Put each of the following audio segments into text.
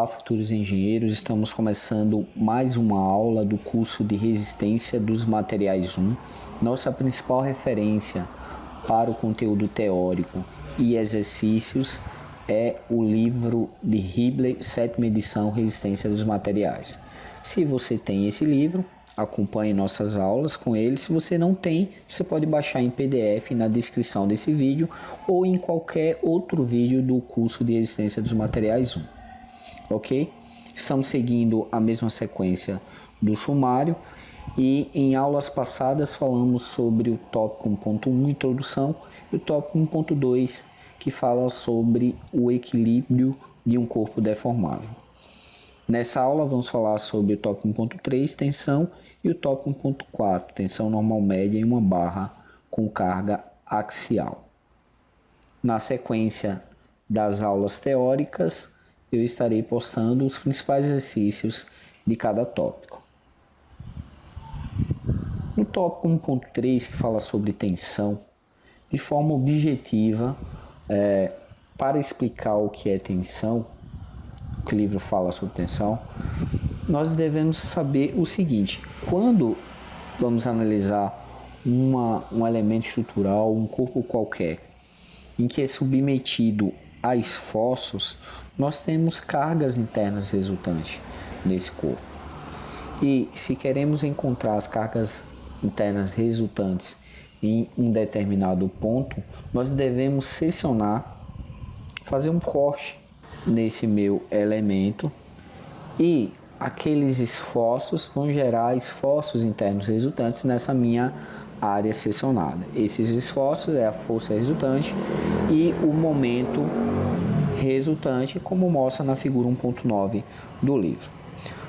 Olá, futuros engenheiros, estamos começando mais uma aula do curso de Resistência dos Materiais 1. Nossa principal referência para o conteúdo teórico e exercícios é o livro de Hibley, 7ª edição, Resistência dos Materiais. Se você tem esse livro, acompanhe nossas aulas com ele. Se você não tem, você pode baixar em PDF na descrição desse vídeo ou em qualquer outro vídeo do curso de Resistência dos Materiais 1. Ok? Estamos seguindo a mesma sequência do sumário e em aulas passadas falamos sobre o tópico 1.1, introdução, e o tópico 1.2, que fala sobre o equilíbrio de um corpo deformável. Nessa aula vamos falar sobre o tópico 1.3, tensão, e o tópico 1.4, tensão normal média em uma barra com carga axial. Na sequência das aulas teóricas, eu estarei postando os principais exercícios de cada tópico. No tópico 1.3, que fala sobre tensão, de forma objetiva, para explicar o que é tensão, que o livro fala sobre tensão, nós devemos saber o seguinte: quando vamos analisar um elemento estrutural, um corpo qualquer, em que é submetido a esforços, nós temos cargas internas resultantes desse corpo. E se queremos encontrar as cargas internas resultantes em um determinado ponto, nós devemos seccionar, fazer um corte nesse meu elemento, e aqueles esforços vão gerar esforços internos resultantes nessa minha área seccionada. Esses esforços é a força resultante e o momento resultante, como mostra na figura 1.9 do livro.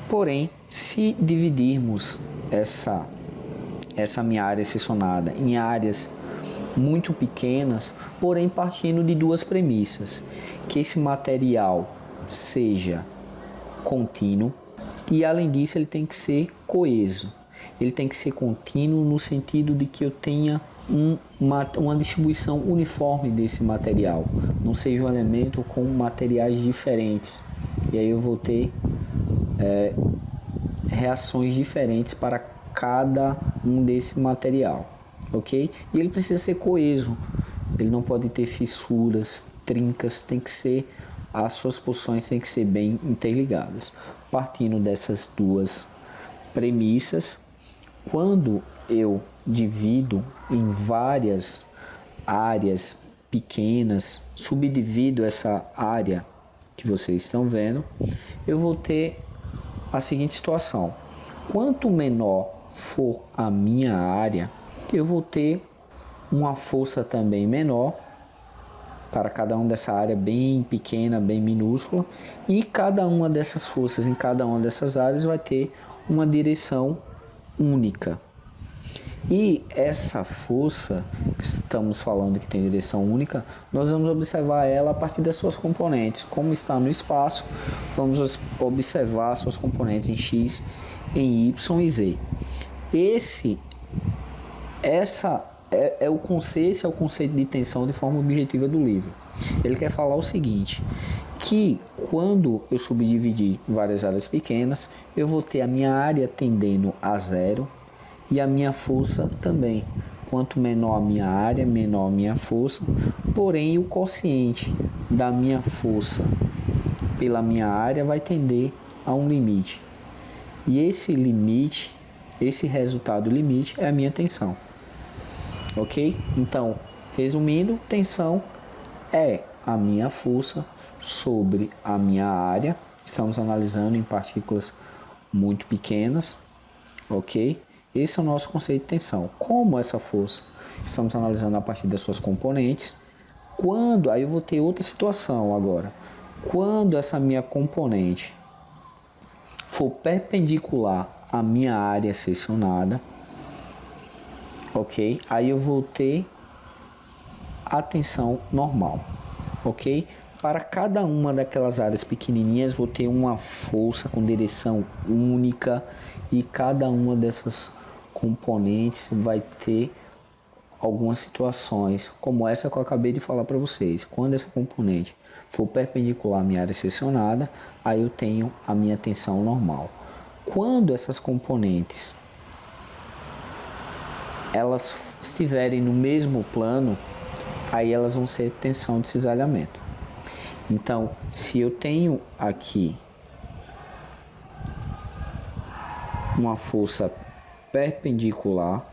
Porém, se dividirmos essa minha área seccionada em áreas muito pequenas, porém partindo de duas premissas: que esse material seja contínuo e, além disso, ele tem que ser coeso. Ele tem que ser contínuo no sentido de que eu tenha uma distribuição uniforme desse material, não seja um elemento com materiais diferentes, e aí eu vou ter reações diferentes para cada um desse material, ok? E ele precisa ser coeso, ele não pode ter fissuras, trincas, tem que ser, as suas porções têm que ser bem interligadas. Partindo dessas duas premissas, quando eu divido em várias áreas pequenas, subdivido essa área que vocês estão vendo, eu vou ter a seguinte situação: quanto menor for a minha área, eu vou ter uma força também menor para cada uma dessa área bem pequena, bem minúscula, e cada uma dessas forças em cada uma dessas áreas vai ter uma direção única. E essa força, estamos falando que tem direção única, nós vamos observar ela a partir das suas componentes. Como está no espaço, vamos observar suas componentes em x, em y e z. Esse é o conceito de tensão de forma objetiva do livro. Ele quer falar o seguinte: que quando eu subdividir várias áreas pequenas, eu vou ter a minha área tendendo a zero e a minha força também. Quanto menor a minha área, menor a minha força, porém o quociente da minha força pela minha área vai tender a um limite. E esse limite, esse resultado limite é a minha tensão. Ok? Então, resumindo, tensão é a minha força sobre a minha área. Estamos analisando em partículas muito pequenas, ok? Esse é o nosso conceito de tensão. Como essa força? Estamos analisando a partir das suas componentes. Aí eu vou ter outra situação agora. Quando essa minha componente for perpendicular à minha área seccionada, ok? Aí eu vou ter a tensão normal, ok? Para cada uma daquelas áreas pequenininhas, vou ter uma força com direção única, e cada uma dessas componentes vai ter algumas situações, como essa que eu acabei de falar para vocês. Quando essa componente for perpendicular à minha área seccionada, aí eu tenho a minha tensão normal. Quando essas componentes elas estiverem no mesmo plano, aí elas vão ser tensão de cisalhamento. Então, se eu tenho aqui uma força perpendicular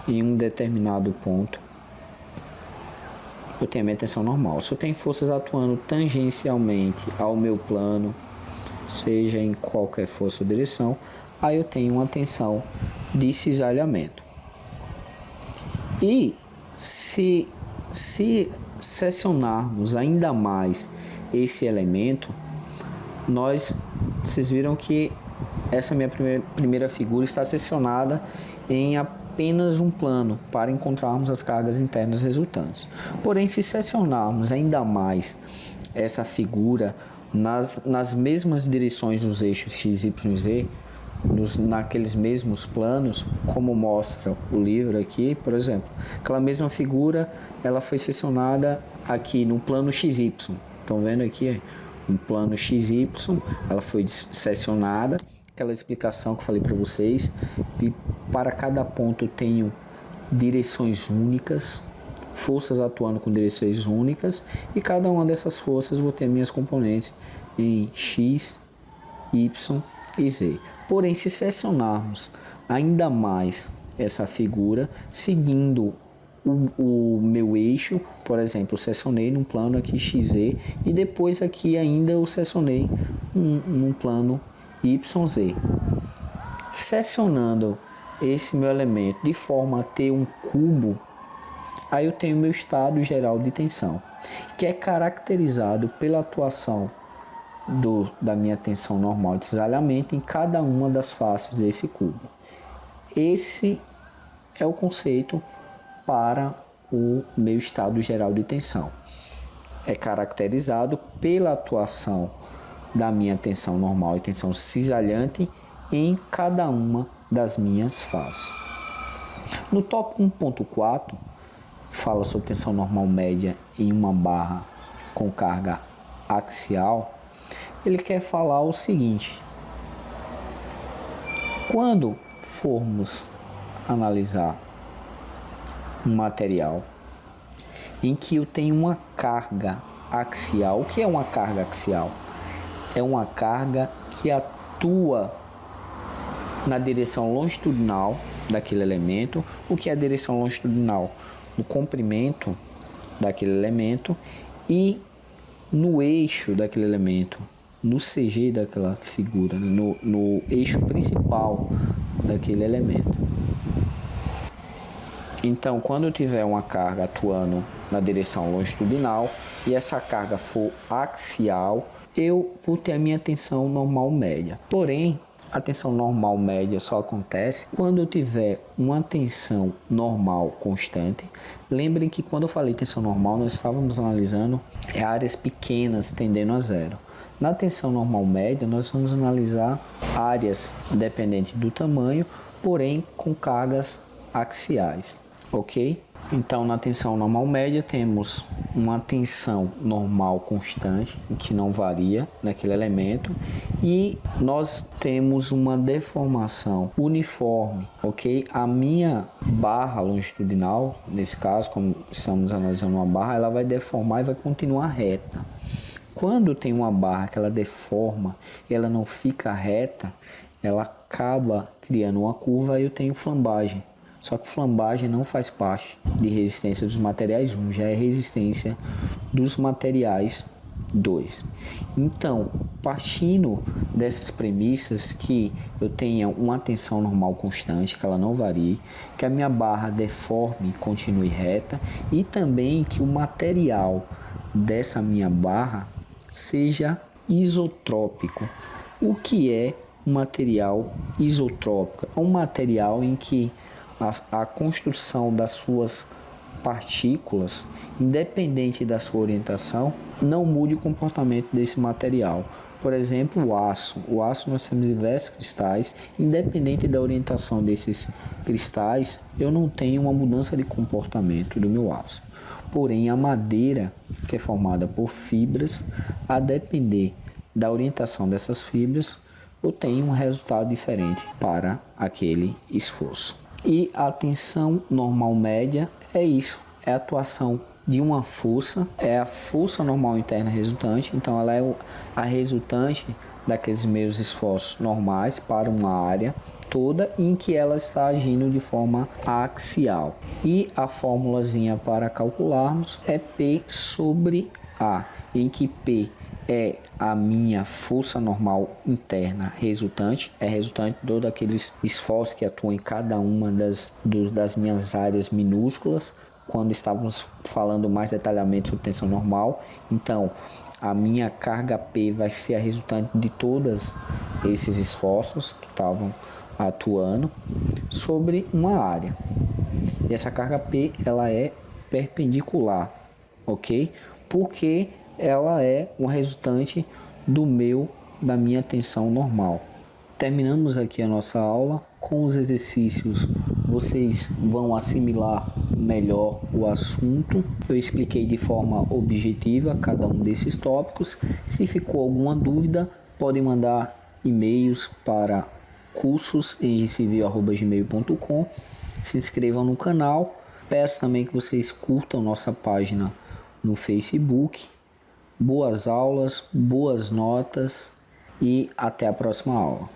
em um determinado ponto, eu tenho a minha tensão normal. Se eu tenho forças atuando tangencialmente ao meu plano, seja em qualquer força ou direção, aí eu tenho uma tensão de cisalhamento. E se seccionarmos ainda mais esse elemento, vocês viram que essa minha primeira figura está seccionada em apenas um plano para encontrarmos as cargas internas resultantes. Porém, se seccionarmos ainda mais essa figura nas mesmas direções dos eixos x, y e z, naqueles mesmos planos, como mostra o livro aqui, por exemplo, aquela mesma figura, ela foi seccionada aqui no plano XY. Estão vendo aqui? No plano XY, ela foi seccionada, aquela explicação que eu falei para vocês, que para cada ponto eu tenho direções únicas, forças atuando com direções únicas, e cada uma dessas forças vou ter minhas componentes em X, Y e Z. Porém, se seccionarmos ainda mais essa figura, seguindo o meu eixo, por exemplo, eu seccionei num plano aqui XZ e depois aqui ainda eu seccionei num plano YZ. Seccionando esse meu elemento de forma a ter um cubo, aí eu tenho meu estado geral de tensão, que é caracterizado pela atuação da minha tensão normal de cisalhamento em cada uma das faces desse cubo. Esse é o conceito para o meu estado geral de tensão. É caracterizado pela atuação da minha tensão normal e tensão cisalhante em cada uma das minhas faces. No tópico 1.4, fala sobre tensão normal média em uma barra com carga axial. Ele quer falar o seguinte: quando formos analisar um material em que eu tenho uma carga axial, o que é uma carga axial? É uma carga que atua na direção longitudinal daquele elemento. O que é a direção longitudinal? No comprimento daquele elemento e no eixo daquele elemento, no CG daquela figura, no eixo principal daquele elemento. Então, quando eu tiver uma carga atuando na direção longitudinal e essa carga for axial, eu vou ter a minha tensão normal média. Porém, a tensão normal média só acontece quando eu tiver uma tensão normal constante. Lembrem que quando eu falei tensão normal, nós estávamos analisando áreas pequenas tendendo a zero. Na tensão normal média, nós vamos analisar áreas dependentes do tamanho, porém com cargas axiais, ok? Então, na tensão normal média, temos uma tensão normal constante, que não varia naquele elemento, e nós temos uma deformação uniforme, ok? A minha barra longitudinal, nesse caso, como estamos analisando uma barra, ela vai deformar e vai continuar reta. Quando tem uma barra que ela deforma, ela não fica reta, ela acaba criando uma curva e eu tenho flambagem. Só que flambagem não faz parte de resistência dos materiais 1, já é resistência dos materiais 2. Então, partindo dessas premissas, que eu tenha uma tensão normal constante, que ela não varie, que a minha barra deforme e continue reta, e também que o material dessa minha barra seja isotrópico. O que é um material isotrópico? É um material em que a construção das suas partículas, independente da sua orientação, não mude o comportamento desse material. Por exemplo, o aço. O aço, nós temos diversos cristais, independente da orientação desses cristais, eu não tenho uma mudança de comportamento do meu aço. Porém, a madeira, que é formada por fibras, a depender da orientação dessas fibras, eu tenho um resultado diferente para aquele esforço. E a tensão normal média é isso, é a atuação de uma força, é a força normal interna resultante, então ela é a resultante daqueles meus esforços normais para uma área toda em que ela está agindo de forma axial. E a formulazinha para calcularmos é P sobre A, em que P é a minha força normal interna resultante, é resultante de todos aqueles esforços que atuam em cada uma das minhas áreas minúsculas, quando estávamos falando mais detalhadamente sobre tensão normal. Então, a minha carga P vai ser a resultante de todos esses esforços que estavam atuando sobre uma área. E essa carga P, ela é perpendicular, ok? Porque ela é o resultante da minha tensão normal. Terminamos aqui a nossa aula. Com os exercícios, vocês vão assimilar melhor o assunto. Eu expliquei de forma objetiva cada um desses tópicos. Se ficou alguma dúvida, podem mandar e-mails para cursosengenhocivil@gmail.com. Se inscrevam no canal. Peço também que vocês curtam nossa página no Facebook. Boas aulas, boas notas e até a próxima aula.